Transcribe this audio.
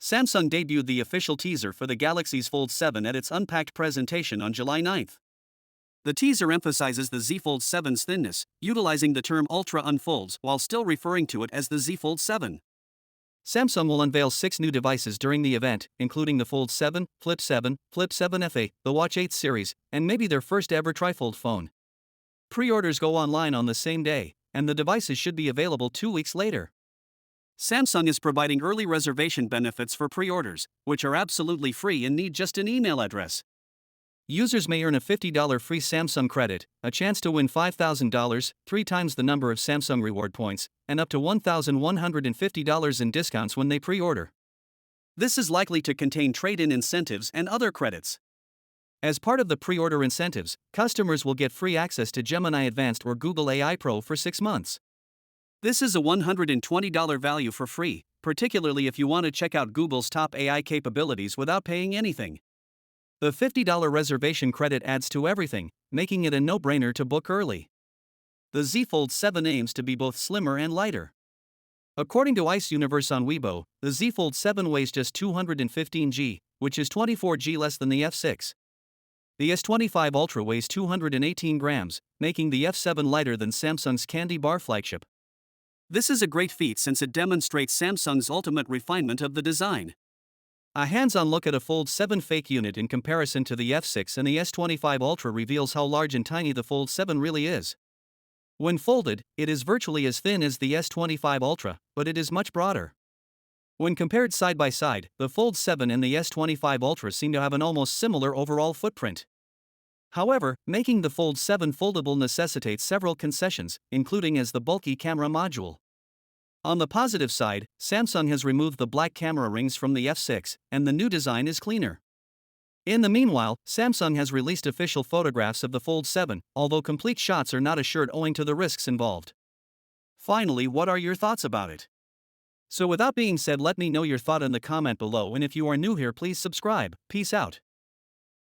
Samsung debuted the official teaser for the Galaxy's Fold 7 at its unpacked presentation on July 9. The teaser emphasizes the Z Fold 7's thinness, utilizing the term Ultra unfolds while still referring to it as the Z Fold 7. Samsung will unveil 6 new devices during the event, including the Fold 7, Flip 7 FA, the Watch 8 series, and maybe their first ever trifold phone. Pre-orders go online on the same day, and the devices should be available 2 weeks later. Samsung is providing early reservation benefits for pre-orders, which are absolutely free and need just an email address. Users may earn a $50 free Samsung credit, a chance to win $5,000, 3 times the number of Samsung reward points, and up to $1,150 in discounts when they pre-order. This is likely to contain trade-in incentives and other credits. As part of the pre-order incentives, customers will get free access to Gemini Advanced or Google AI Pro for 6 months. This is a $120 value for free, particularly if you want to check out Google's top AI capabilities without paying anything. The $50 reservation credit adds to everything, making it a no-brainer to book early. The Z Fold 7 aims to be both slimmer and lighter. According to Ice Universe on Weibo, the Z Fold 7 weighs just 215 g, which is 24 g less than the F6. The S25 Ultra weighs 218 grams, making the F7 lighter than Samsung's Candy Bar flagship. This is a great feat since it demonstrates Samsung's ultimate refinement of the design. A hands-on look at a Fold 7 fake unit in comparison to the F6 and the S25 Ultra reveals how large and tiny the Fold 7 really is. When folded, it is virtually as thin as the S25 Ultra, but it is much broader. When compared side by side, the Fold 7 and the S25 Ultra seem to have an almost similar overall footprint. However, making the Fold 7 foldable necessitates several concessions, including as the bulky camera module. On the positive side, Samsung has removed the black camera rings from the F6, and the new design is cleaner. In the meanwhile, Samsung has released official photographs of the Fold 7, although complete shots are not assured owing to the risks involved. Finally, what are your thoughts about it? So without being said, let me know your thought in the comment below, and if you are new here, please subscribe. Peace out.